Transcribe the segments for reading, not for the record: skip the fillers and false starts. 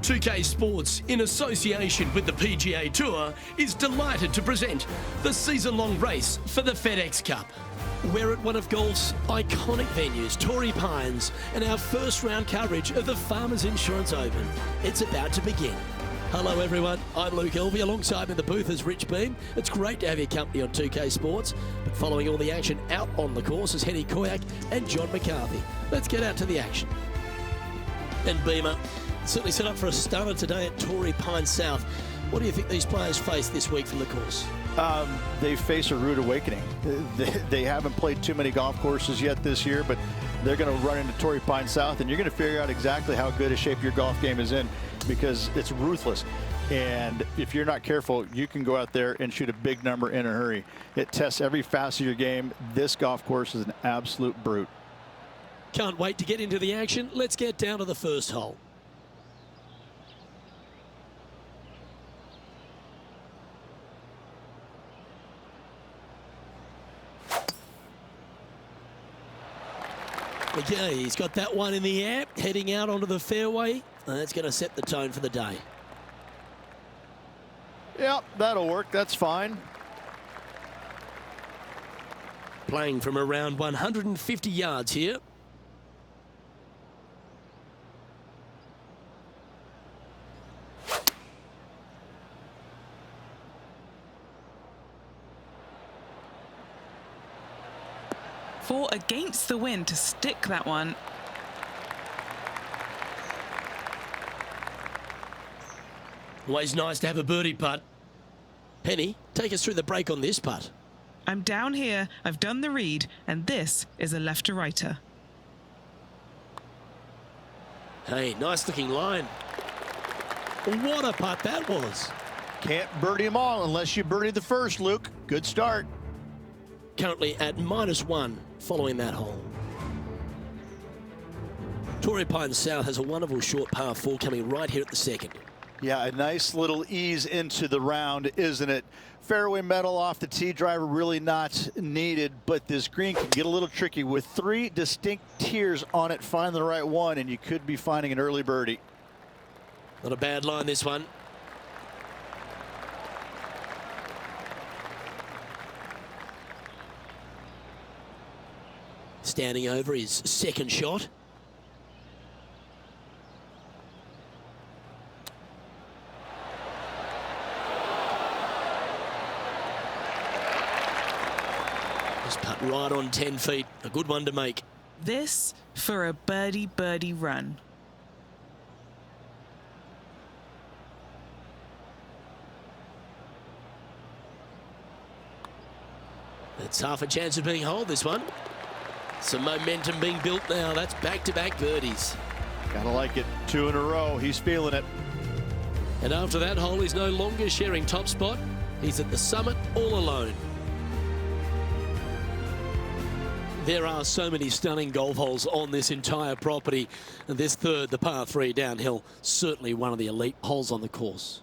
2K Sports, in association with the PGA Tour, is delighted to present the season-long race for the FedEx Cup. We're at one of golf's iconic venues, Torrey Pines, and our first round coverage of the Farmers Insurance Open. It's about to begin. Hello everyone, I'm Luke Elvey. Alongside me in the booth is Rich Beam. It's great to have your company on 2K Sports, but following all the action out on the course is Henny Koyak and John McCarthy. Let's get out to the action. And Beamer, certainly set up for a stunner today at Torrey Pines South. What do you think these players face this week from the course? They face a rude awakening. They haven't played too many golf courses yet this year, but they're going to run into Torrey Pines South, and you're going to figure out exactly how good a shape your golf game is in, because it's ruthless. And if you're not careful, you can go out there and shoot a big number in a hurry. It tests every facet of your game. This golf course is an absolute brute. Can't wait to get into the action. Let's get down to the first hole. Okay, he's got that one in the air, heading out onto the fairway. And that's going to set the tone for the day. Yep, that'll work. That's fine. Playing from around 150 yards here. Fought against the wind to stick that one. Always nice to have a birdie putt. Penny, take us through the break on this putt. I'm down here, I've done the read, and this is a left-to-righter. Hey, nice looking line. What a putt that was. Can't birdie them all unless you birdie the first, Luke. Good start. Currently at -1 following that hole. Torrey Pines South has a wonderful short par 4 coming right here at the second. Yeah, a nice little ease into the round, isn't it? Fairway metal off the tee, driver really not needed, but this green can get a little tricky with 3 distinct tiers on it. Find the right one, and you could be finding an early birdie. Not a bad line, this one. Standing over his second shot. Just putt right on 10 feet. A good one to make. This for a birdie run. That's half a chance of being holed, this one. Some momentum being built now. That's back-to-back birdies. Gotta like it. 2 in a row. He's feeling it. And after that hole, he's no longer sharing top spot. He's at the summit all alone. There are so many stunning golf holes on this entire property. And this third, the par 3 downhill, certainly one of the elite holes on the course.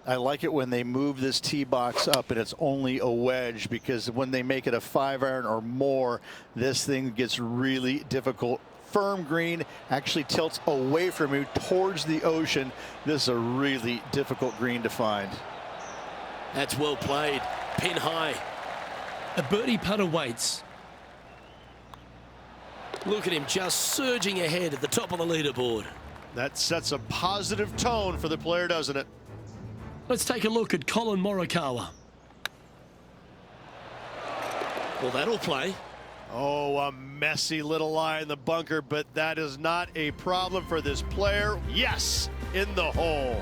I like it when they move this tee box up and it's only a wedge, because when they make it a 5-iron or more, this thing gets really difficult. Firm green actually tilts away from you towards the ocean. This is a really difficult green to find. That's well played. Pin high. A birdie putt awaits. Look at him just surging ahead at the top of the leaderboard. That sets a positive tone for the player, doesn't it? Let's take a look at Colin Morikawa. Well, that'll play. Oh, a messy little lie in the bunker, but that is not a problem for this player. Yes, in the hole.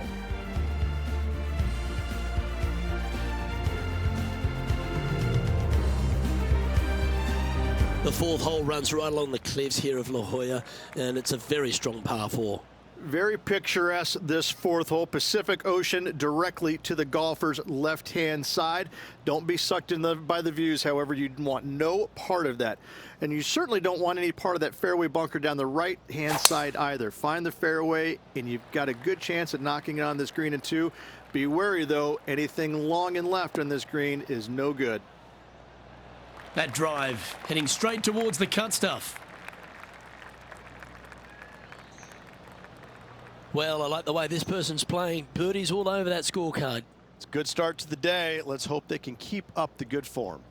The 4th hole runs right along the cliffs here of La Jolla, and it's a very strong par 4. Very picturesque, this 4th hole. Pacific Ocean directly to the golfer's left-hand side. Don't be sucked in by the views, however. You want no part of that. And you certainly don't want any part of that fairway bunker down the right-hand side either. Find the fairway, and you've got a good chance at knocking it on this green in 2. Be wary, though. Anything long and left on this green is no good. That drive heading straight towards the cut stuff. Well, I like the way this person's playing. Birdies all over that scorecard. It's a good start to the day. Let's hope they can keep up the good form.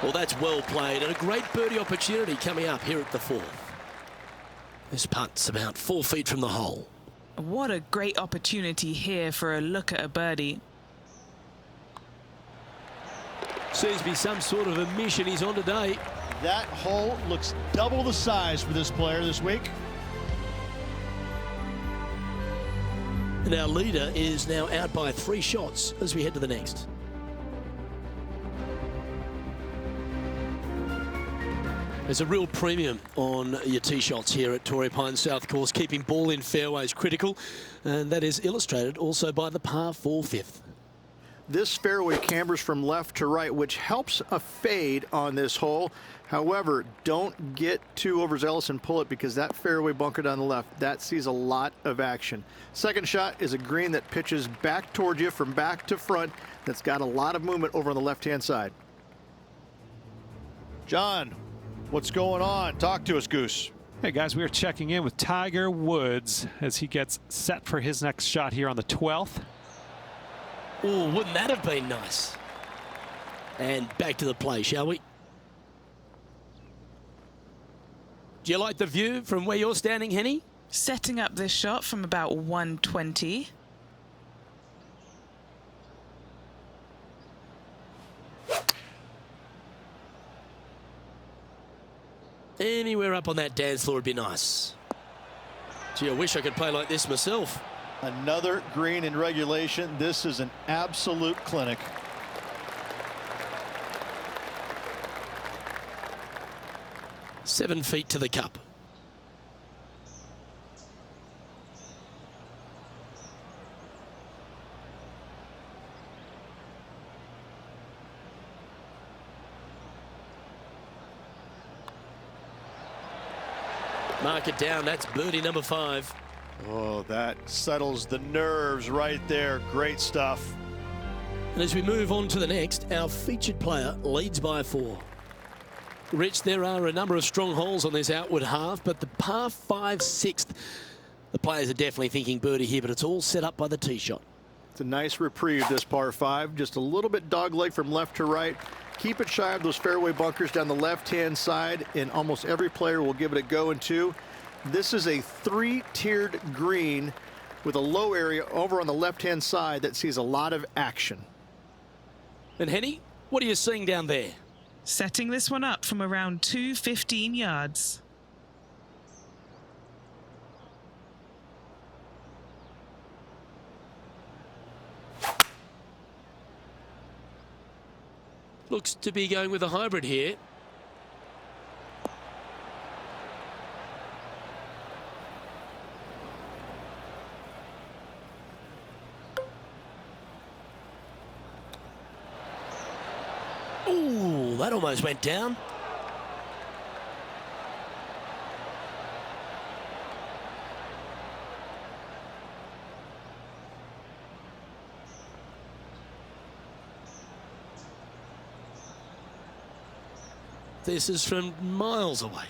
Well, that's well played and a great birdie opportunity coming up here at the 4th. This putt's about 4 feet from the hole. What a great opportunity here for a look at a birdie. Seems to be some sort of a mission he's on today. That hole looks double the size for this player this week. And our leader is now out by 3 shots as we head to the next. There's a real premium on your tee shots here at Torrey Pines South Course. Keeping ball in fairways critical, and that is illustrated also by the par 4 fifth. This fairway cambers from left to right, which helps a fade on this hole. However, don't get too overzealous and pull it, because that fairway bunker down the left, that sees a lot of action. Second shot is a green that pitches back towards you from back to front. That's got a lot of movement over on the left-hand side. John, what's going on? Talk to us, Goose. Hey guys, we are checking in with Tiger Woods as he gets set for his next shot here on the 12th. Oh, wouldn't that have been nice? And back to the play, shall we? Do you like the view from where you're standing, Henny? Setting up this shot from about 120. Anywhere up on that dance floor would be nice. Gee, I wish I could play like this myself. Another green in regulation. This is an absolute clinic. Seven feet to the cup. Mark it down. That's birdie number 5. Oh, that settles the nerves right there. Great stuff. And as we move on to the next, our featured player leads by 4. Rich, there are a number of strong holes on this outward half, but the par 5 6th, the players are definitely thinking birdie here, but it's all set up by the tee shot. It's a nice reprieve, this par 5. Just a little bit dogleg from left to right. Keep it shy of those fairway bunkers down the left-hand side, and almost every player will give it a go in 2. This is a 3-tiered green with a low area over on the left-hand side that sees a lot of action. And Henny, what are you seeing down there? Setting this one up from around 215 yards. Looks to be going with a hybrid here. Ooh, that almost went down. This is from miles away.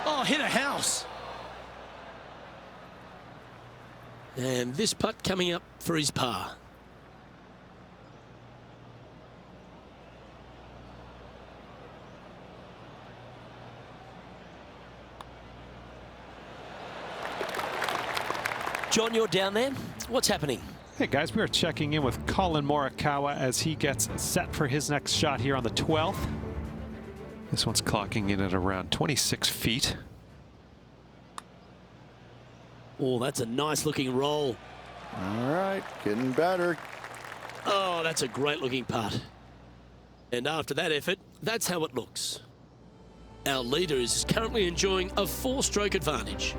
Oh, hit a house. And this putt coming up for his par. John, you're down there. What's happening? Hey guys, we are checking in with Colin Morikawa as he gets set for his next shot here on the 12th. This one's clocking in at around 26 feet. Oh, that's a nice looking roll. All right, getting better. Oh, that's a great looking putt. And after that effort, that's how it looks. Our leader is currently enjoying a 4-stroke advantage.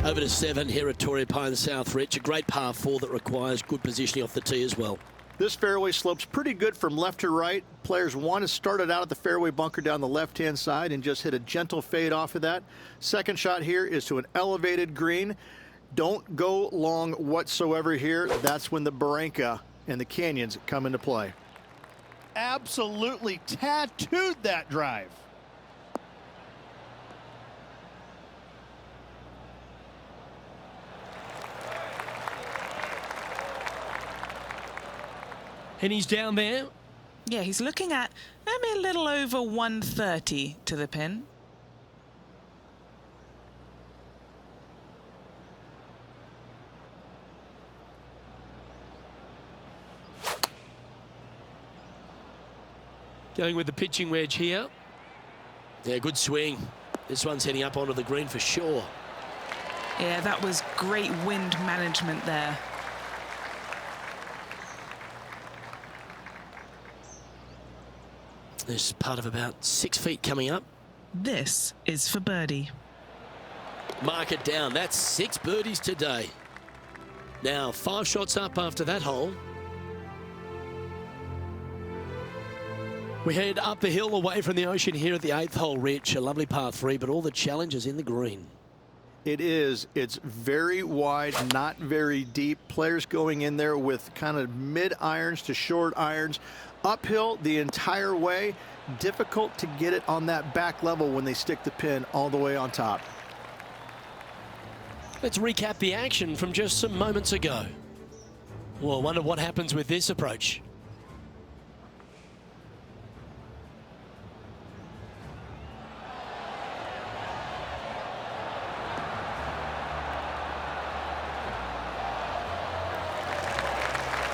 Over to 7 here at Torrey Pines South Reach. A great par 4 that requires good positioning off the tee as well. This fairway slopes pretty good from left to right. Players want to start it out at the fairway bunker down the left-hand side and just hit a gentle fade off of that. Second shot here is to an elevated green. Don't go long whatsoever here. That's when the Barranca and the canyons come into play. Absolutely tattooed that drive. And he's down there. Yeah, he's looking at maybe a little over 130 to the pin. Going with the pitching wedge here. Yeah, good swing. This one's heading up onto the green for sure. Yeah, that was great wind management there. There's part of about 6 feet coming up. This is for birdie. Mark it down. That's 6 birdies today. Now 5 shots up after that hole. We head up the hill away from the ocean here at the 8th hole, Rich. A lovely par 3, but all the challenges in the green. It is. It's very wide, not very deep. Players going in there with kind of mid irons to short irons. Uphill the entire way. Difficult to get it on that back level when they stick the pin all the way on top. Let's recap the action from just some moments ago. Well, I wonder what happens with this approach.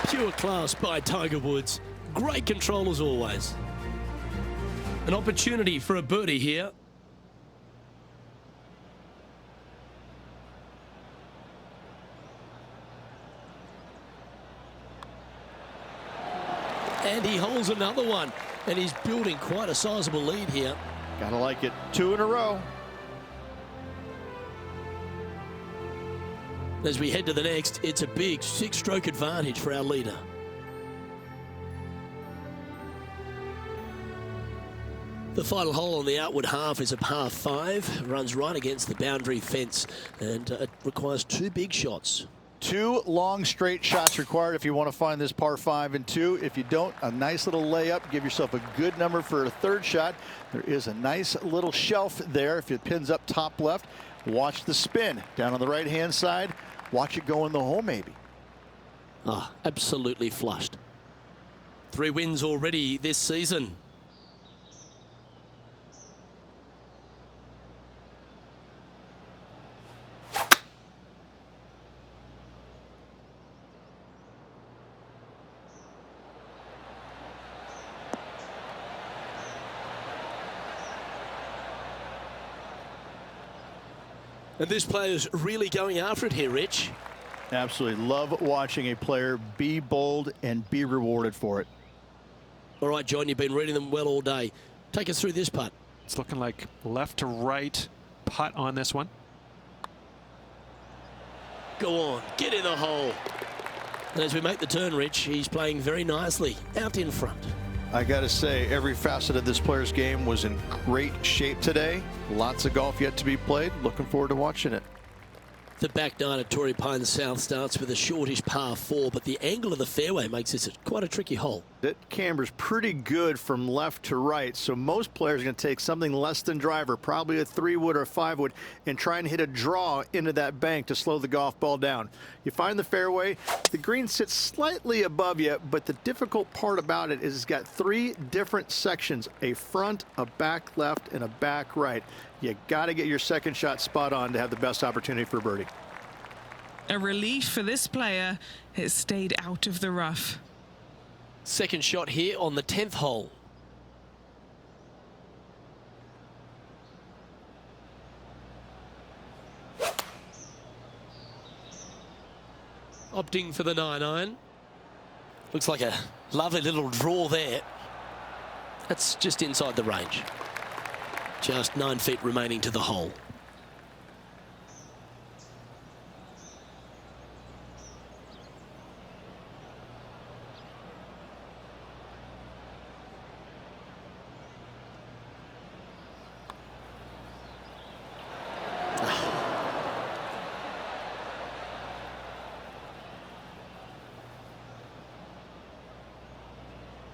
Pure class by Tiger Woods. Great control as always. An opportunity for a birdie here. And he holds another one. And he's building quite a sizable lead here. Gotta like it. 2 in a row. As we head to the next, it's a big 6-stroke advantage for our leader. The final hole on the outward half is a par 5, runs right against the boundary fence, and it requires 2 big shots. 2 long straight shots required if you want to find this par 5 and 2. If you don't, a nice little layup. Give yourself a good number for a 3rd shot. There is a nice little shelf there if it pins up top left. Watch the spin down on the right-hand side. Watch it go in the hole maybe. Ah, absolutely flushed. 3 wins already this season. And this player's really going after it here, Rich. Absolutely. Love watching a player be bold and be rewarded for it. All right, John, you've been reading them well all day. Take us through this putt. It's looking like left to right putt on this one. Go on, get in the hole. And as we make the turn, Rich, he's playing very nicely out in front. I got to say, every facet of this player's game was in great shape today. Lots of golf yet to be played. Looking forward to watching it. The back 9 at Torrey Pines South starts with a shortish par 4, but the angle of the fairway makes this quite a tricky hole. That camber's pretty good from left to right, so most players are going to take something less than driver, probably a 3-wood or a 5-wood, and try and hit a draw into that bank to slow the golf ball down. You find the fairway, the green sits slightly above you, but the difficult part about it is it's got 3 different sections, a front, a back left, and a back right. You got to get your second shot spot on to have the best opportunity for birdie. A relief for this player. It stayed out of the rough. Second shot here on the 10th hole. opting for the 9-iron. Looks like a lovely little draw there. That's just inside the range. Just 9 feet remaining to the hole.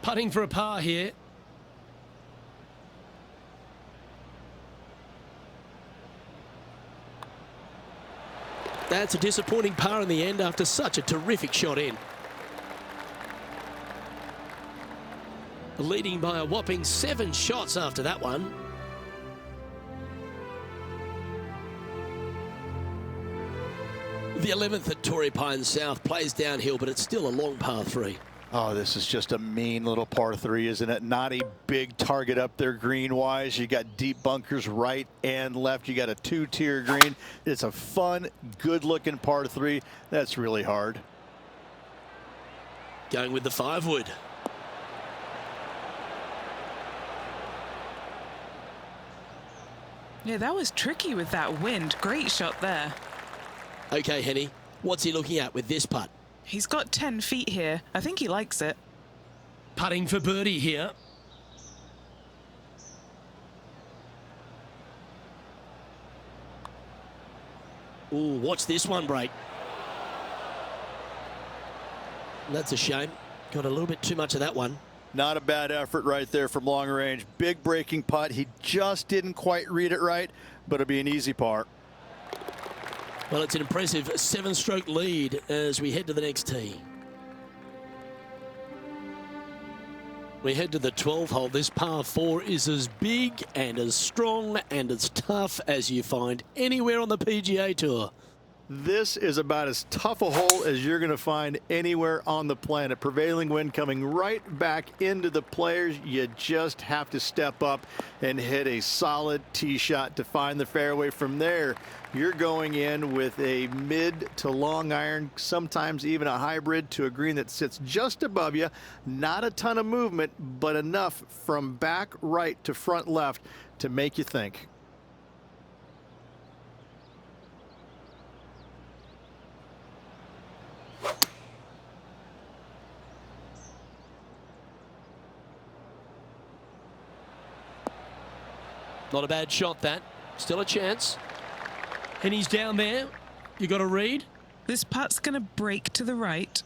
Putting for a par here. That's a disappointing par in the end after such a terrific shot in. Leading by a whopping 7 shots after that one. The 11th at Torrey Pines South plays downhill, but it's still a long par 3. Oh, this is just a mean little par 3, isn't it? Not a big target up there green-wise. You got deep bunkers right and left. You got a 2-tier green. It's a fun, good-looking par 3. That's really hard. Going with the 5-wood. Yeah, that was tricky with that wind. Great shot there. Okay, Henny, what's he looking at with this putt? He's got 10 feet here. I think he likes it. Putting for birdie here. Ooh, watch this one break. That's a shame. Got a little bit too much of that one. Not a bad effort right there from long range. Big breaking putt. He just didn't quite read it right, but it'll be an easy par. Well, it's an impressive 7-stroke lead as we head to the next tee. We head to the 12th hole. This par 4 is as big and as strong and as tough as you find anywhere on the PGA Tour. This is about as tough a hole as you're going to find anywhere on the planet. Prevailing wind coming right back into the players. You just have to step up and hit a solid tee shot to find the fairway. From there, you're going in with a mid to long iron, sometimes even a hybrid, to a green that sits just above you. Not a ton of movement, but enough from back right to front left to make you think. Not a bad shot, that. Still a chance. And he's down there. You got to read. This putt's going to break to the right.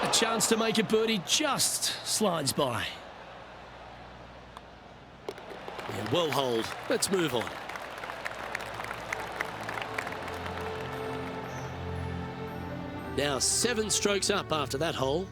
A chance to make a birdie just slides by. Yeah, well hold. Let's move on. Now 7 strokes up after that hole.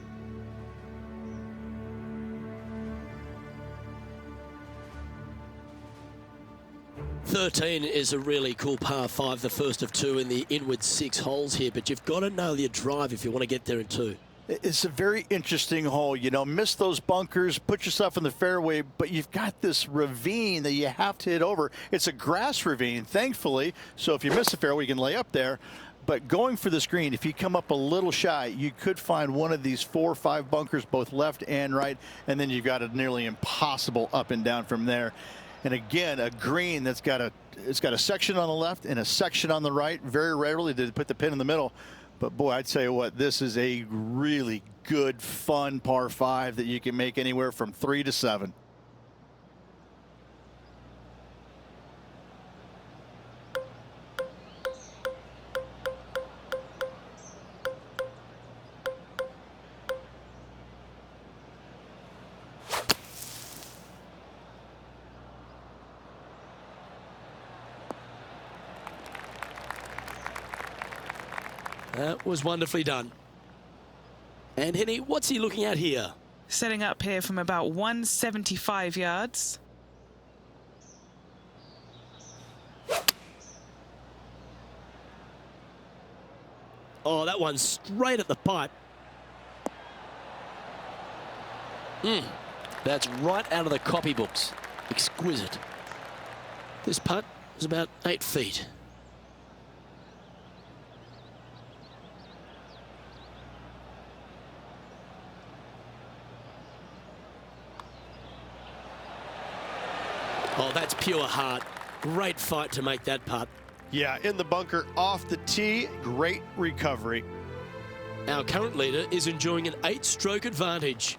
'13 is a really cool par 5, the first of 2 in the inward 6 holes here, but you've got to nail your drive if you want to get there in 2. It's a very interesting hole. You know, miss those bunkers, put yourself in the fairway, but you've got this ravine that you have to hit over. It's a grass ravine, thankfully, so if you miss the fairway, you can lay up there. But going for this green, if you come up a little shy, you could find one of these 4 or 5 bunkers, both left and right, and then you've got a nearly impossible up and down from there. And again, a green that's got a section on the left and a section on the right. Very rarely did it put the pin in the middle. But boy, I'd tell you what, this is a really good, fun par 5 that you can make anywhere from 3 to 7. That was wonderfully done. And Henny, what's he looking at here? Setting up here from about 175 yards. Oh, that one's straight at the pipe. That's right out of the copybooks. Exquisite. This putt is about 8 feet. Oh, that's pure heart. Great fight to make that putt. Yeah, in the bunker off the tee, great recovery. Our current leader is enjoying an 8-stroke advantage.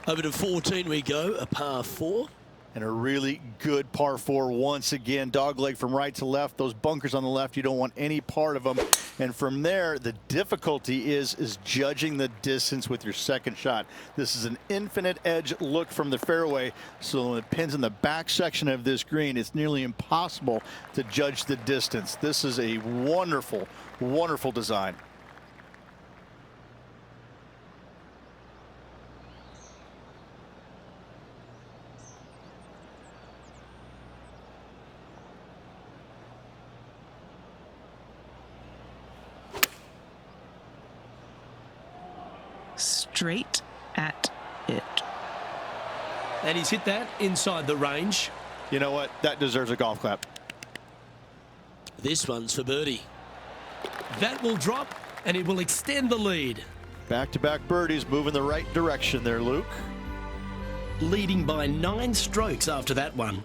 Over to 14 we go, a par 4. And a really good par 4 once again. Dogleg from right to left. Those bunkers on the left, you don't want any part of them. And from there, the difficulty is judging the distance with your second shot. This is an infinite edge look from the fairway. So when it pins in the back section of this green, it's nearly impossible to judge the distance. This is a wonderful, wonderful design. Straight at it. And he's hit that inside the range. You know what? That deserves a golf clap. This one's for birdie. That will drop, and it will extend the lead. Back-to-back birdies moving the right direction there, Luke. Leading by 9 strokes after that one.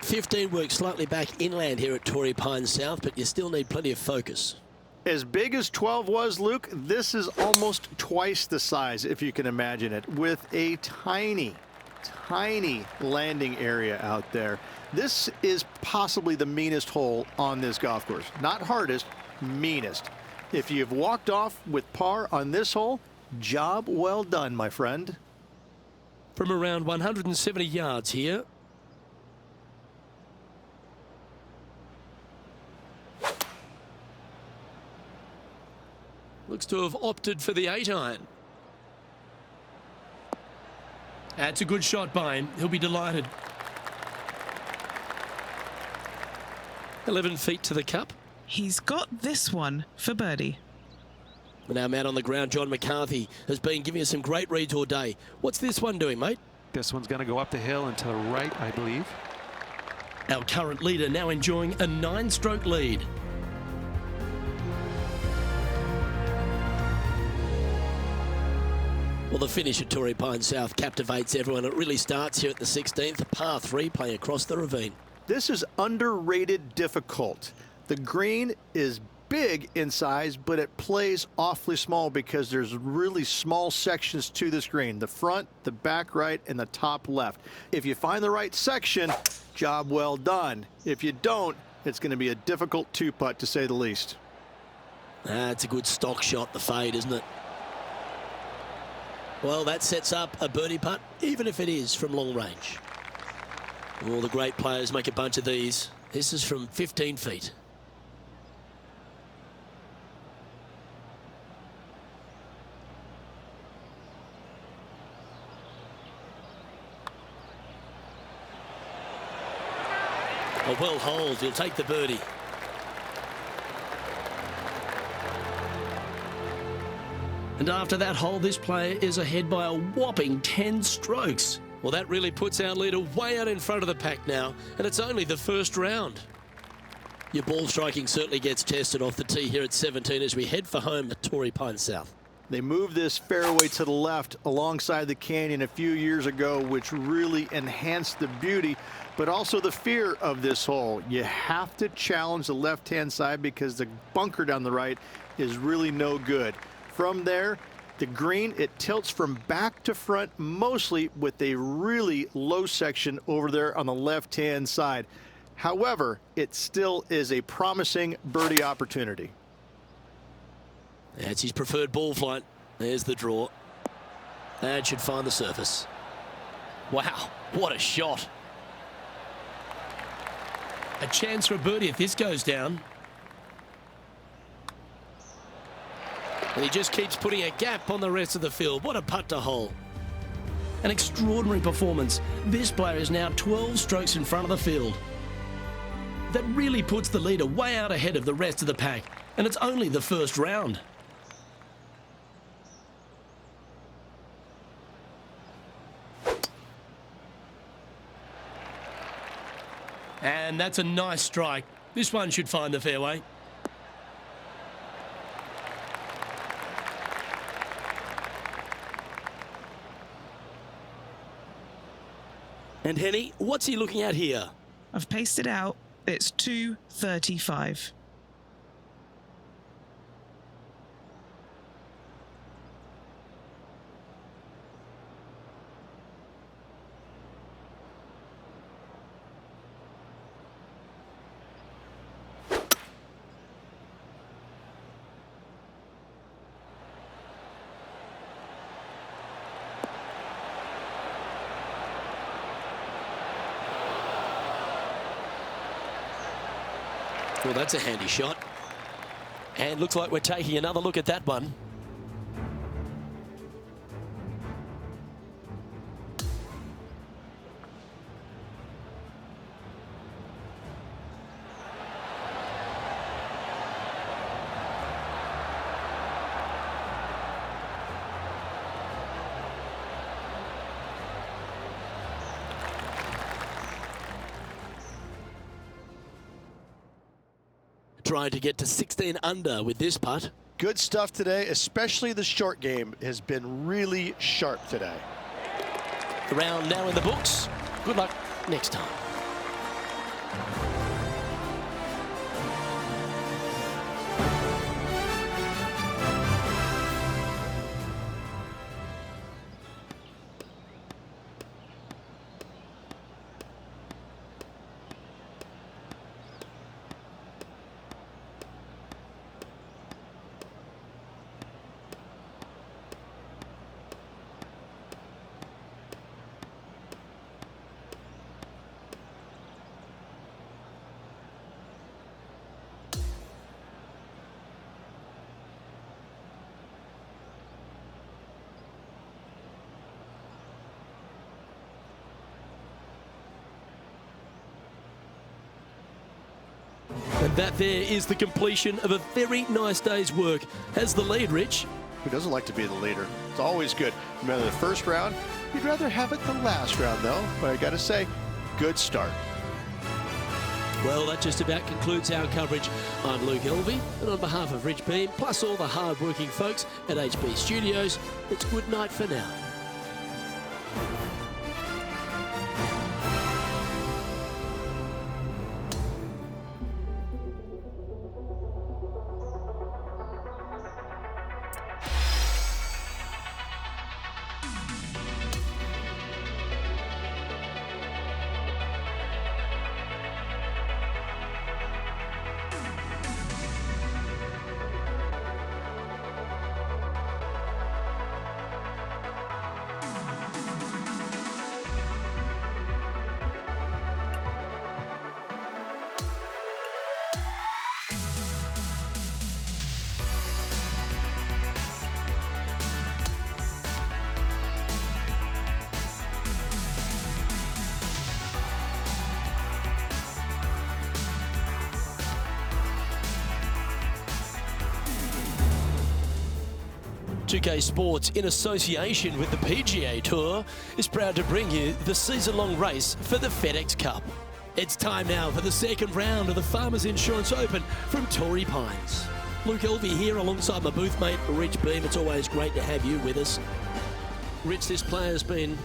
15 works slightly back inland here at Torrey Pines South, but you still need plenty of focus. As big as 12 was, Luke, this is almost twice the size, if you can imagine it, with a tiny, tiny landing area out there. This is possibly the meanest hole on this golf course. Not hardest, meanest. If you've walked off with par on this hole, job well done, my friend. From around 170 yards here. Looks to have opted for the 8-iron. That's a good shot by him. He'll be delighted. 11 feet to the cup. He's got this one for birdie. And our man on the ground, John McCarthy, has been giving us some great reads all day. What's this one doing, mate? This one's going to go up the hill and to the right, I believe. Our current leader now enjoying a 9-stroke lead. Well, the finish at Torrey Pines South captivates everyone. It really starts here at the 16th, par 3, playing across the ravine. This is underrated difficult. The green is big in size, but it plays awfully small because there's really small sections to this green. The front, the back right, and the top left. If you find the right section, job well done. If you don't, it's going to be a difficult 2-putt to say the least. It's a good stock shot, the fade, isn't it? Well, that sets up a birdie putt, even if it is from long range. All the great players make a bunch of these. This is from 15 feet. A well holed, he'll take the birdie. And after that hole, this player is ahead by a whopping 10 strokes. Well, that really puts our leader way out in front of the pack now, and it's only the first round. Your ball striking certainly gets tested off the tee here at 17 as we head for home at Torrey Pines South. They moved this fairway to the left alongside the canyon a few years ago, which really enhanced the beauty, but also the fear of this hole. You have to challenge the left-hand side because the bunker down the right is really no good. From there, the green, it tilts from back to front, mostly with a really low section over there on the left-hand side. However, it still is a promising birdie opportunity. That's his preferred ball flight. There's the draw. That should find the surface. Wow, what a shot. A chance for a birdie if this goes down. And he just keeps putting a gap on the rest of the field. What a putt to hole. An extraordinary performance. This player is now 12 strokes in front of the field. That really puts the leader way out ahead of the rest of the pack. And it's only the first round. And that's a nice strike. This one should find the fairway. And Henny, what's he looking at here? I've pasted out. It's 235. Well, that's a handy shot. And looks like we're taking another look at that one. Trying to get to 16 under with this putt. Good stuff today, especially the short game has been really sharp today. The round now in the books. Good luck next time. And that there is the completion of a very nice day's work. Has the lead, Rich. Who doesn't like to be the leader? It's always good. Remember the first round? You'd rather have it the last round, though. But I got to say, good start. Well, that just about concludes our coverage. I'm Luke Elvey, and on behalf of Rich Beam, plus all the hard-working folks at HB Studios, it's good night for now. UK Sports, in association with the PGA Tour, is proud to bring you the season-long race for the FedEx Cup. It's time now for the second round of the Farmers Insurance Open from Torrey Pines. Luke Elvey here alongside my booth mate, Rich Beam. It's always great to have you with us. Rich, this player's been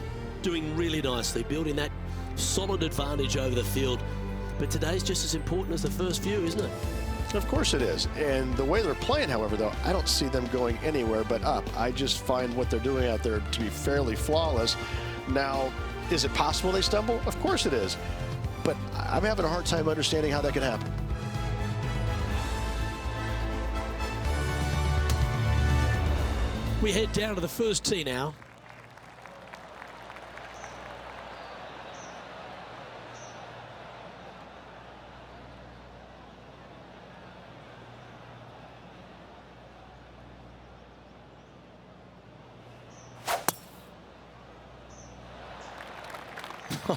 doing really nicely, building that solid advantage over the field. But today's just as important as the first few, isn't it? Of course it is. And the way they're playing, however, though, I don't see them going anywhere but up. I just find what they're doing out there to be fairly flawless. Now, is it possible they stumble? Of course it is. But I'm having a hard time understanding how that can happen. We head down to the first tee now.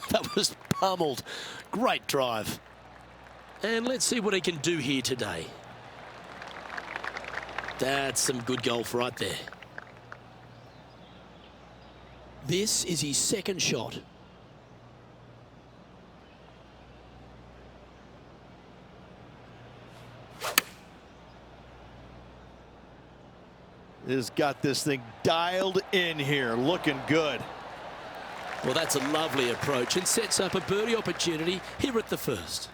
That was pummeled. Great drive. And let's see what he can do here today. That's some good golf right there. This is his second shot. has got this thing dialed in here, looking good. Well, that's a lovely approach and sets up a birdie opportunity here at the first.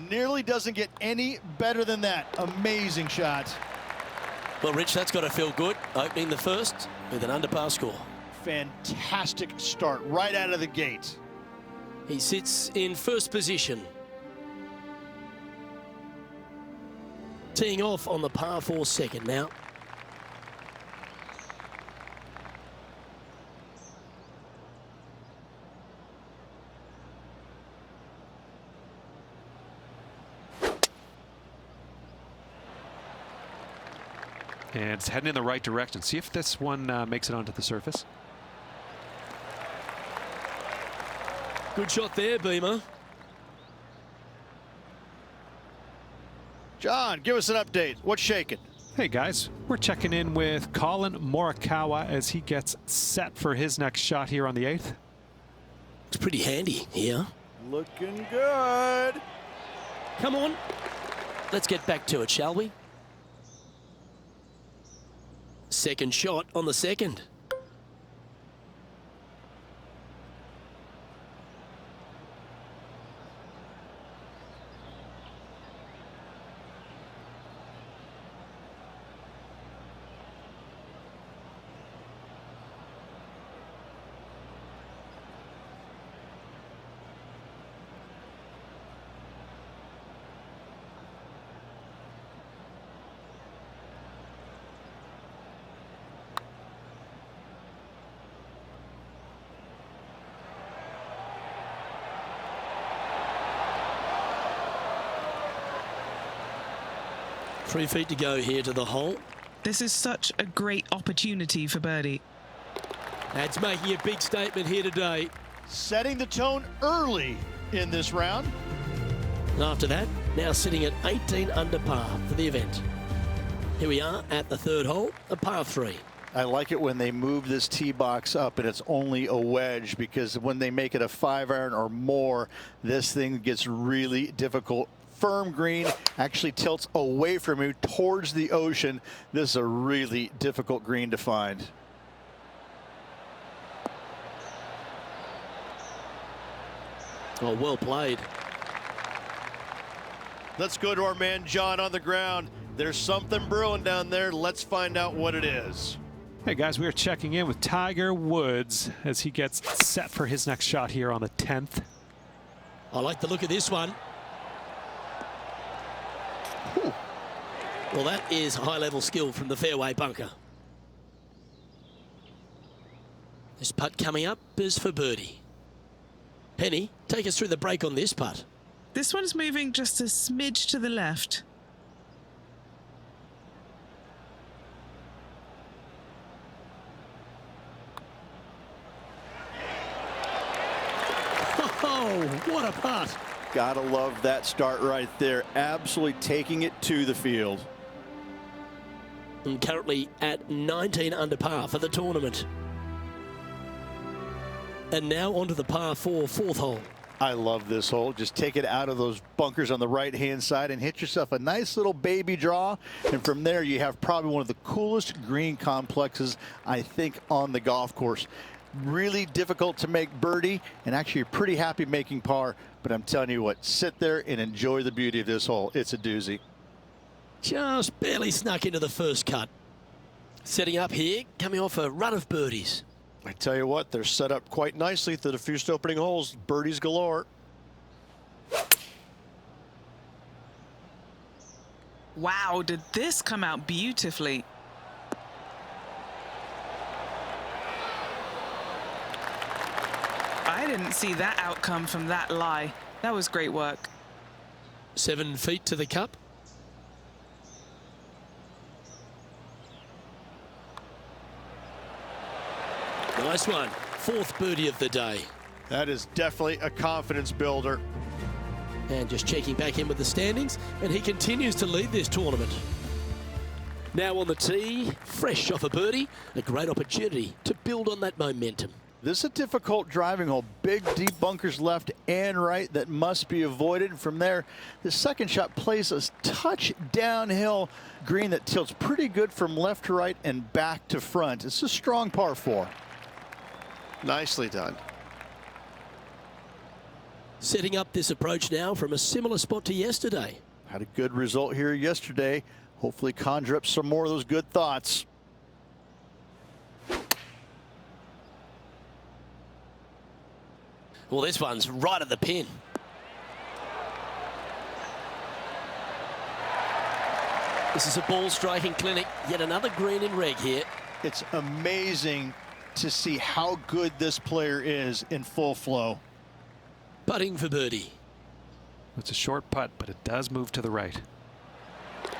Nearly doesn't get any better than that. Amazing shot. Well, Rich, that's got to feel good, opening the first with an under par score. Fantastic start right out of the gate. He sits in first position. Teeing off on the par 4 second now. And it's heading in the right direction. See if this one makes it onto the surface. Good shot there, Beamer. John, give us an update. What's shaking? Hey guys, we're checking in with Colin Morikawa as he gets set for his next shot here on the 8th. It's pretty handy here. Looking good. Come on. Let's get back to it, shall we? Second shot on the second. Three feet to go here to the hole. This is such a great opportunity for birdie. That's making a big statement here today. Setting the tone early in this round. And after that, now sitting at 18 under par for the event. Here we are at the third hole, a par 3. I like it when they move this tee box up and it's only a wedge, because when they make it a 5-iron or more, this thing gets really difficult. Firm green actually tilts away from you towards the ocean. This is a really difficult green to find. Oh, well played. Let's go to our man John on the ground. There's something brewing down there. Let's find out what it is. Hey guys, we are checking in with Tiger Woods as he gets set for his next shot here on the 10th. I like the look of this one. Whew. Well, that is high-level skill from the fairway bunker. This putt coming up is for birdie. Penny, take us through the break on this putt. This one's moving just a smidge to the left. Oh, what a putt. Gotta love that start right there. Absolutely taking it to the field. And currently at 19 under par for the tournament. And now onto the par 4 fourth hole. I love this hole. Just take it out of those bunkers on the right-hand side and hit yourself a nice little baby draw. And from there, you have probably one of the coolest green complexes, I think, on the golf course. Really difficult to make birdie, and actually you're pretty happy making par. But I'm telling you what, sit there and enjoy the beauty of this hole. It's a doozy. Just barely snuck into the first cut. Setting up here, coming off a run of birdies. I tell you what, they're set up quite nicely through the first opening holes. Birdies galore. Wow, did this come out beautifully? I didn't see that outcome from that lie. That was great work. 7 feet to the cup. Nice one. Fourth birdie of the day. That is definitely a confidence builder. And just checking back in with the standings, and he continues to lead this tournament. Now on the tee, fresh off a birdie, a great opportunity to build on that momentum. This is a difficult driving hole. Big, deep bunkers left and right that must be avoided. From there, the second shot plays a touch downhill green that tilts pretty good from left to right and back to front. It's a strong par 4. Nicely done. Setting up this approach now from a similar spot to yesterday. Had a good result here yesterday. Hopefully conjure up some more of those good thoughts. Well, this one's right at the pin. This is a ball striking clinic. Yet another green in reg here. It's amazing to see how good this player is in full flow. Putting for birdie. It's a short putt, but it does move to the right.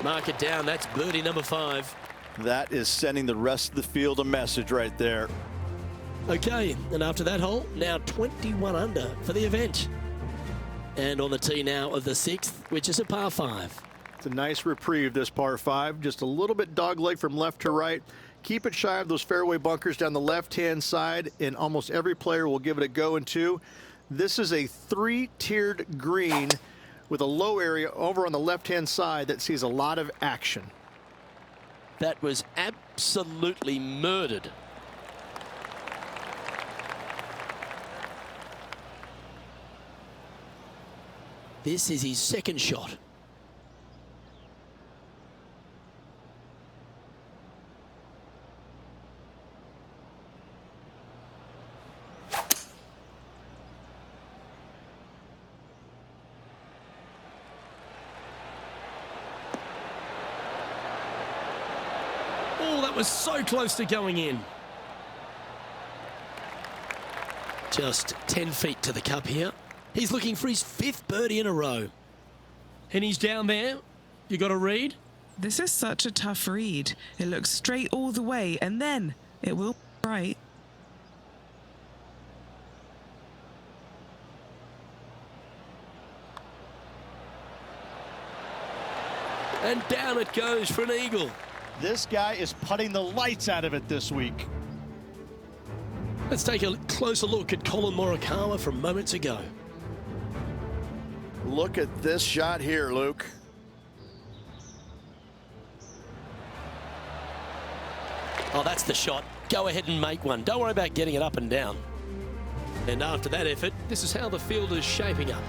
Mark it down. That's birdie number 5. That is sending the rest of the field a message right there. Okay, and after that hole, now 21 under for the event. And on the tee now of the 6th, which is a par 5. It's a nice reprieve, this par 5. Just a little bit dogleg from left to right. Keep it shy of those fairway bunkers down the left-hand side, and almost every player will give it a go in 2. This is a 3-tiered green with a low area over on the left-hand side that sees a lot of action. That was absolutely murdered. This is his second shot. Oh, that was so close to going in. Just 10 feet to the cup here. He's looking for his 5th birdie in a row. And he's down there. You got a read? This is such a tough read. It looks straight all the way, and then it will be right. And down it goes for an eagle. This guy is putting the lights out of it this week. Let's take a closer look at Colin Morikawa from moments ago. Look at this shot here, Luke. Oh, that's the shot. Go ahead and make one. Don't worry about getting it up and down. And after that effort, this is how the field is shaping up.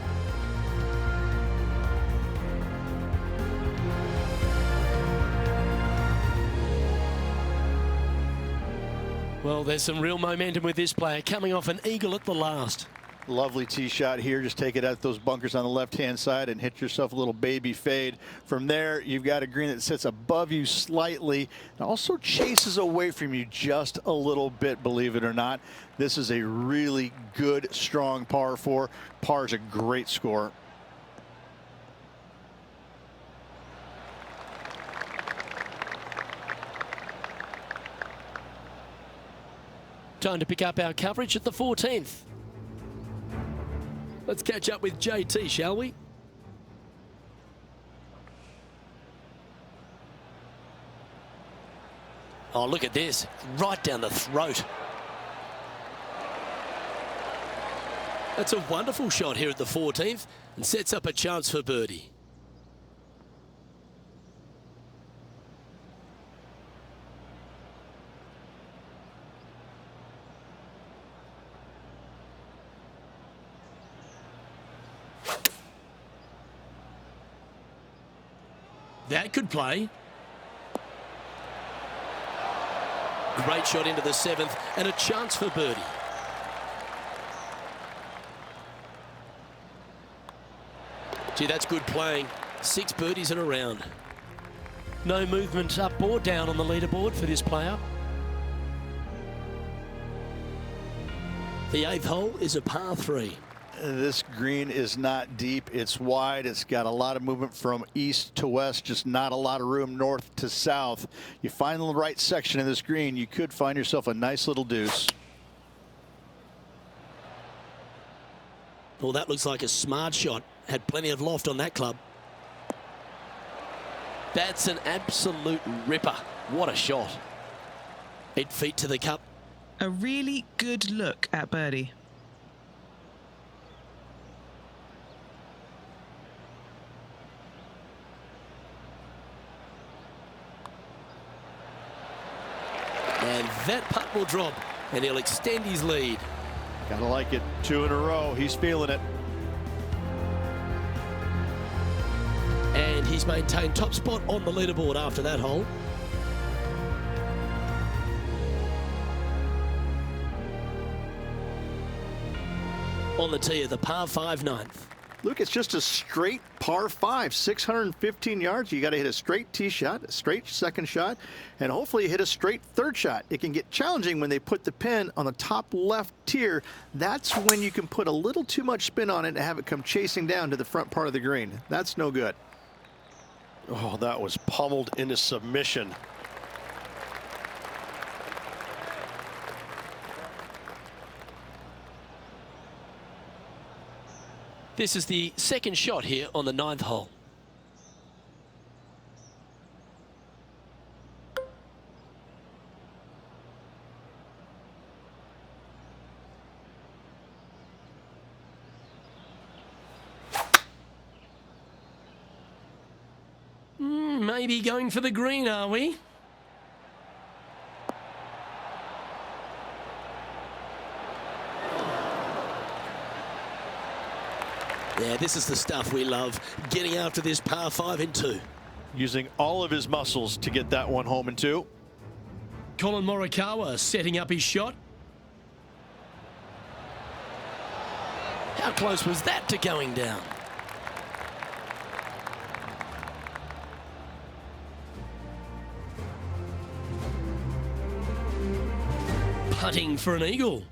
Well, there's some real momentum with this player coming off an eagle at the last. Lovely tee shot here. Just take it out those bunkers on the left-hand side and hit yourself a little baby fade. From there, you've got a green that sits above you slightly and also chases away from you just a little bit, believe it or not. This is a really good, strong par 4. Par is a great score. Time to pick up our coverage at the 14th. Let's catch up with JT, shall we? Oh, look at this. Right down the throat. That's a wonderful shot here at the 14th and sets up a chance for birdie. That could play. Great shot into the 7th and a chance for birdie. Gee, that's good playing. 6 birdies in a round. No movement up or down on the leaderboard for this player. The 8th hole is a par 3. This green is not deep. It's wide. It's got a lot of movement from east to west, just not a lot of room north to south. You find the right section of this green, you could find yourself a nice little deuce. Well, that looks like a smart shot. Had plenty of loft on that club. That's an absolute ripper. What a shot. 8 feet to the cup. A really good look at birdie. And that putt will drop, and he'll extend his lead. Gotta like it. 2 in a row. He's feeling it. And he's maintained top spot on the leaderboard after that hole. On the tee of the par 5 ninth. Luke, it's just a straight par 5, 615 yards. You got to hit a straight tee shot, a straight second shot, and hopefully you hit a straight third shot. It can get challenging when they put the pin on the top left tier. That's when you can put a little too much spin on it and have it come chasing down to the front part of the green. That's no good. Oh, that was pummeled into submission. This is the second shot here on the 9th hole. Maybe going for the green, are we? Yeah, this is the stuff we love, getting after this par 5 in 2. Using all of his muscles to get that one home in 2. Colin Morikawa setting up his shot. How close was that to going down? Putting for an eagle.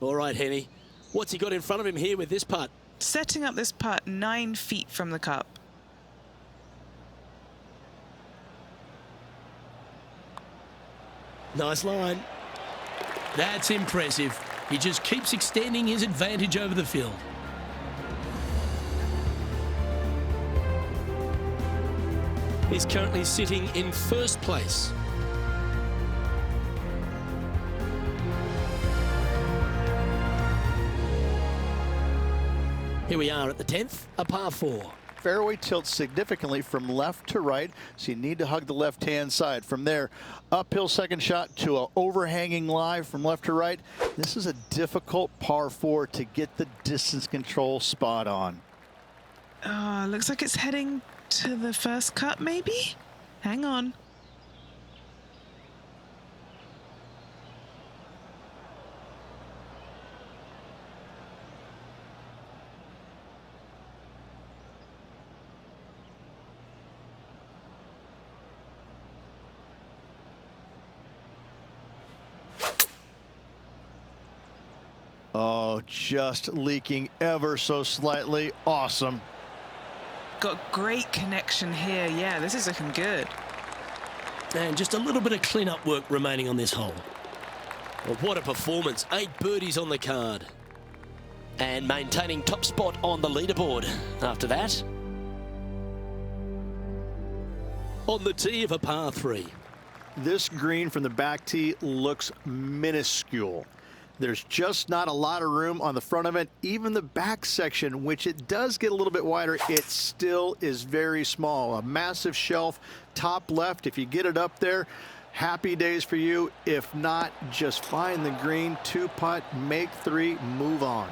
All right, Henny. What's he got in front of him here with this putt? Setting up this putt 9 feet from the cup. Nice line. That's impressive. He just keeps extending his advantage over the field. He's currently sitting in first place. Here we are at the 10th, a par 4. Fairway tilts significantly from left to right, so you need to hug the left-hand side. From there, uphill second shot to an overhanging lie from left to right. This is a difficult par 4 to get the distance control spot on. Oh, looks like it's heading to the first cut, maybe? Hang on. Oh, just leaking ever so slightly. Awesome. Got great connection here. Yeah, this is looking good. And just a little bit of clean-up work remaining on this hole. Well, what a performance. 8 birdies on the card. And maintaining top spot on the leaderboard after that. On the tee of a par 3. This green from the back tee looks minuscule. There's just not a lot of room on the front of it. Even the back section, which it does get a little bit wider, it still is very small. A massive shelf, top left. If you get it up there, happy days for you. If not, just find the green, 2-putt, make 3, move on.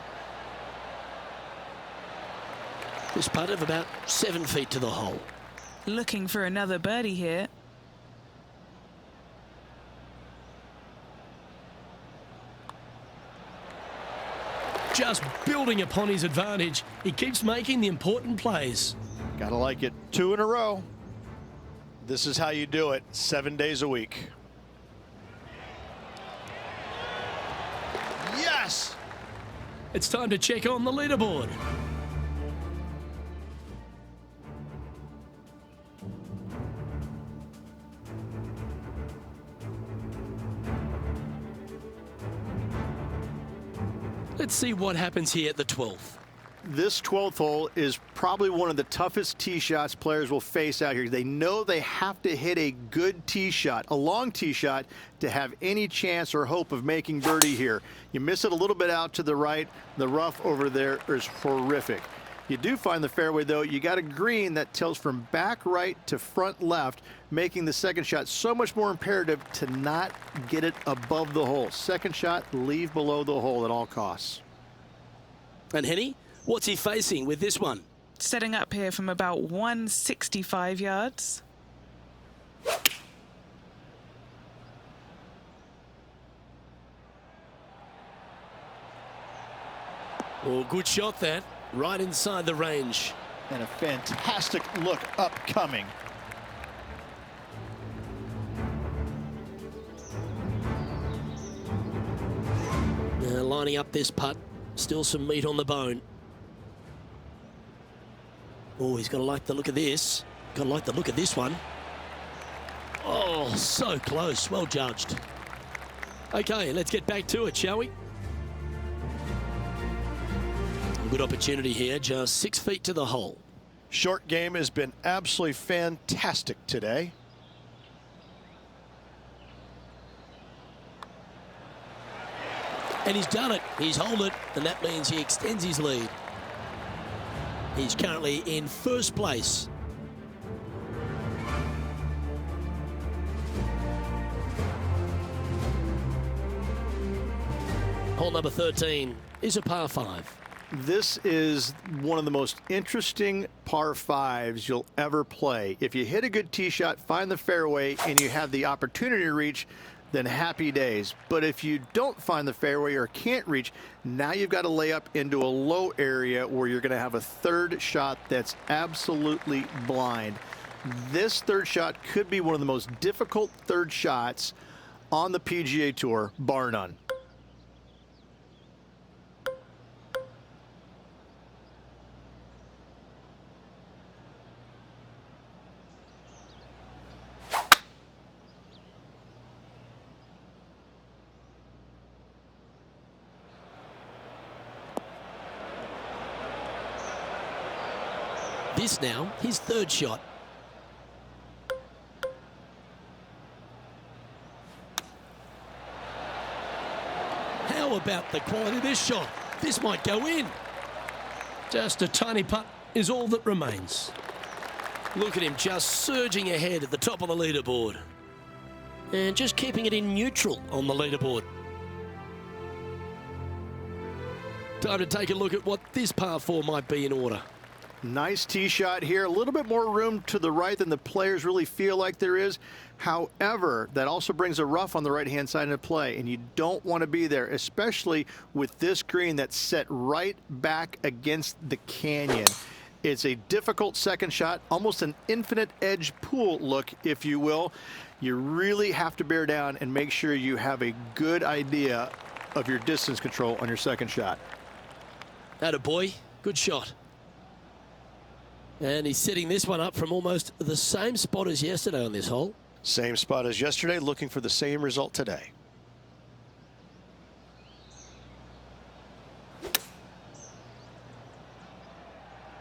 This putt of about 7 feet to the hole. Looking for another birdie here. Just building upon his advantage. He keeps making the important plays. Gotta like it. 2 in a row. This is how you do it 7 days a week. Yes! It's time to check on the leaderboard. Let's see what happens here at the 12th. This 12th hole is probably one of the toughest tee shots players will face out here. They know they have to hit a good tee shot, a long tee shot, to have any chance or hope of making birdie here. You miss it a little bit out to the right, the rough over there is horrific. You do find the fairway, though. You got a green that tilts from back right to front left, making the second shot so much more imperative to not get it above the hole. Second shot, leave below the hole at all costs. And Henny, what's he facing with this one? Setting up here from about 165 yards. Oh, good shot that. Right inside the range. And a fantastic look upcoming. Lining up this putt. Still some meat on the bone. Oh, he's got to like the look of this. Got to like the look of this one. Oh, so close. Well judged. Okay, let's get back to it, shall we? Good opportunity here, just 6 feet to the hole. Short game has been absolutely fantastic today. And he's done it. He's holed it, and that means he extends his lead. He's currently in first place. Hole number 13 is a par 5. This is one of the most interesting par 5s you'll ever play. If you hit a good tee shot, find the fairway, and you have the opportunity to reach, then happy days. But if you don't find the fairway or can't reach, now you've got to lay up into a low area where you're going to have a third shot that's absolutely blind. This third shot could be one of the most difficult third shots on the PGA Tour, bar none. This now, his third shot. How about the quality of this shot? This might go in. Just a tiny putt is all that remains. Look at him just surging ahead at the top of the leaderboard. And just keeping it in neutral on the leaderboard. Time to take a look at what this par 4 might be in order. Nice tee shot here. A little bit more room to the right than the players really feel like there is. However, that also brings a rough on the right-hand side into play, and you don't want to be there, especially with this green that's set right back against the canyon. It's a difficult second shot, almost an infinite edge pool look, if you will. You really have to bear down and make sure you have a good idea of your distance control on your second shot. Atta boy, good shot. And he's setting this one up from almost the same spot as yesterday on this hole. Same spot as yesterday, looking for the same result today.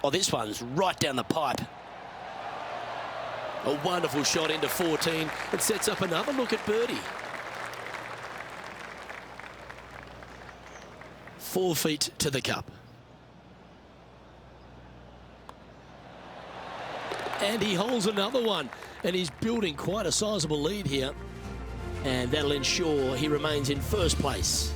Oh, this one's right down the pipe. A wonderful shot into 14. It sets up another look at birdie. 4 feet to the cup. And he holds another one, and he's building quite a sizable lead here, and that'll ensure he remains in first place.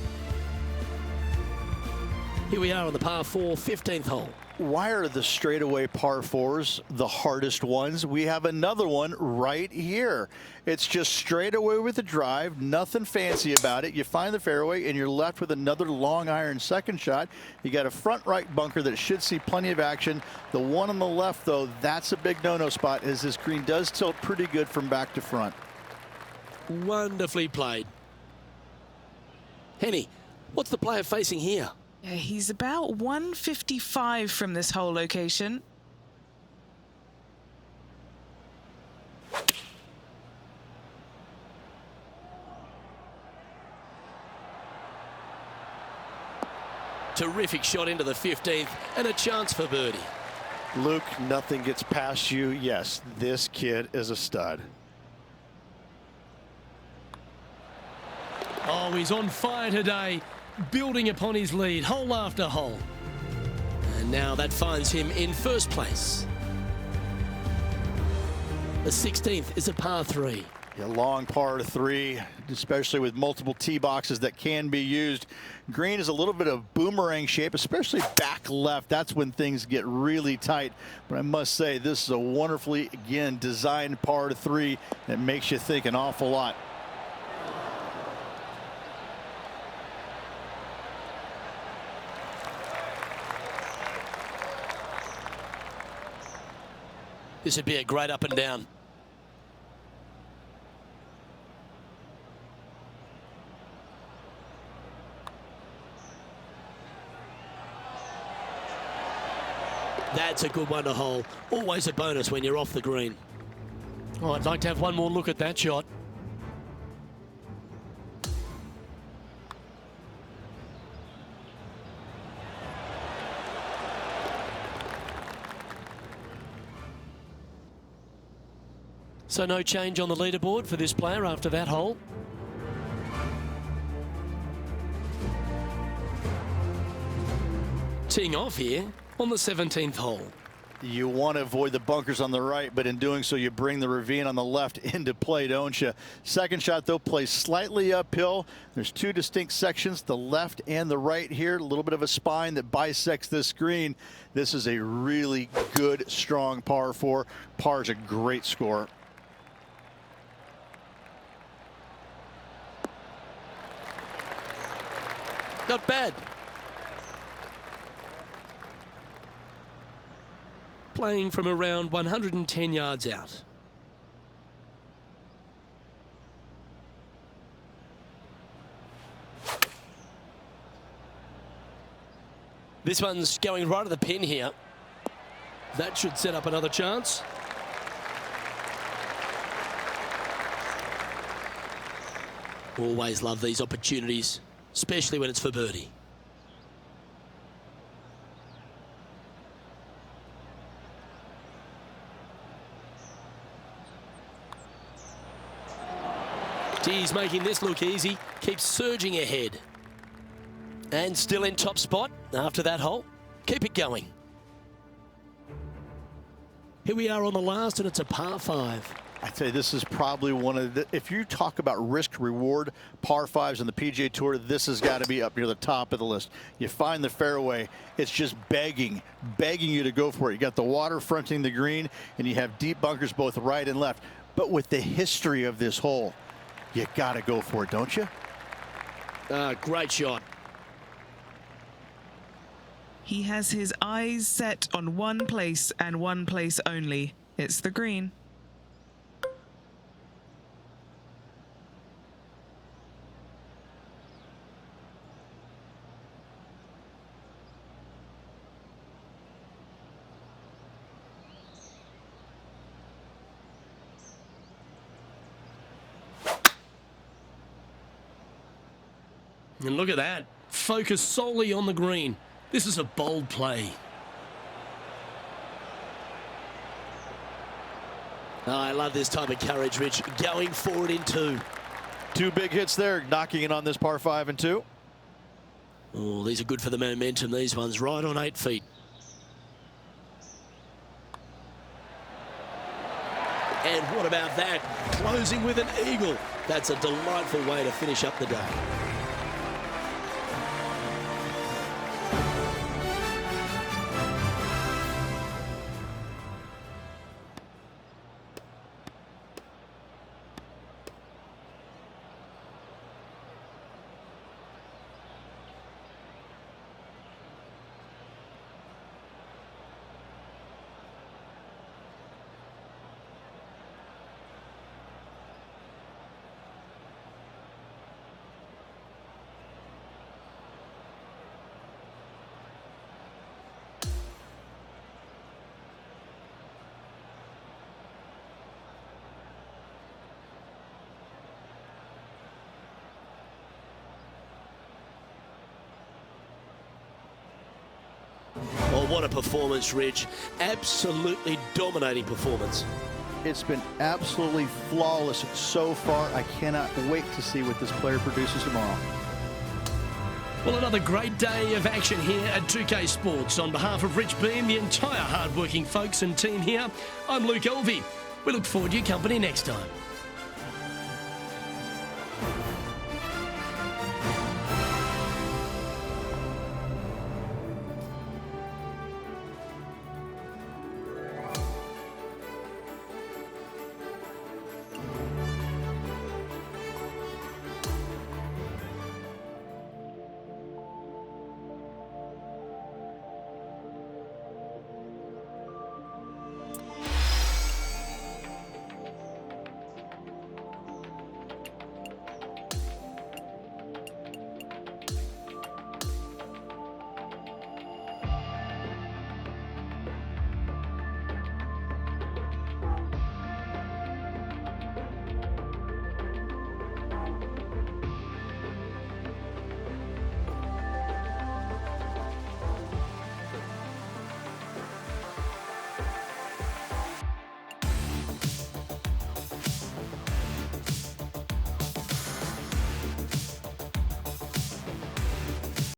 Here we are on the par 4 15th hole. Why are the straightaway par 4s the hardest ones? We have another one right here. It's just straight away with the drive, nothing fancy about it. You find the fairway and you're left with another long iron second shot. You got a front right bunker that should see plenty of action. The one on the left, though, that's a big no-no spot, as this green does tilt pretty good from back to front. Wonderfully played. Henny, what's the player facing here? Yeah, he's about 155 from this hole location. terrific shot into the 15th and a chance for birdie. Luke, nothing gets past you. Yes, this kid is a stud. Oh, he's on fire today, building upon his lead hole after hole. And now that finds him in first place. The 16th is a par 3. A long par 3, especially with multiple tee boxes that can be used. Green is a little bit of boomerang shape, especially back left. That's when things get really tight. But I must say, this is a wonderfully, again, designed par 3 that makes you think an awful lot. This would be a great up and down. That's a good one to hole. Always a bonus when you're off the green. Oh, I'd like to have one more look at that shot. So no change on the leaderboard for this player after that hole. Teeing off here on the 17th hole. You want to avoid the bunkers on the right, but in doing so, you bring the ravine on the left into play, don't you? Second shot, though, plays slightly uphill. There's two distinct sections, the left and the right here. A little bit of a spine that bisects this green. This is a really good, strong par 4. Par is a great score. Not bad. Playing from around 110 yards out. This one's going right at the pin here. That should set up another chance. Always love these opportunities, especially when it's for birdie. He's making this look easy, keeps surging ahead. And still in top spot after that hole. Keep it going. Here we are on the last, and it's a par 5. I'd say this is probably one of the, if you talk about risk reward par 5s in the PGA Tour, this has got to be up near the top of the list. You find the fairway, it's just begging you to go for it. You got the water fronting the green, and you have deep bunkers both right and left. But with the history of this hole, you got to go for it, don't you? Great shot. He has his eyes set on one place and one place only. It's the green. And look at that. Focus solely on the green. This is a bold play. Oh, I love this type of courage, Rich. Going forward in 2. Two big hits there, knocking in on this par 5 and 2. Oh, these are good for the momentum. These ones right on 8 feet. And what about that? Closing with an eagle. That's a delightful way to finish up the day. what a performance, Ridge. Absolutely dominating performance. It's been absolutely flawless so far. I cannot wait to see what this player produces tomorrow. Well, another great day of action here at 2K Sports. On behalf of Rich Beam, the entire hard-working folks and team here, I'm Luke Elvey. We look forward to your company next time.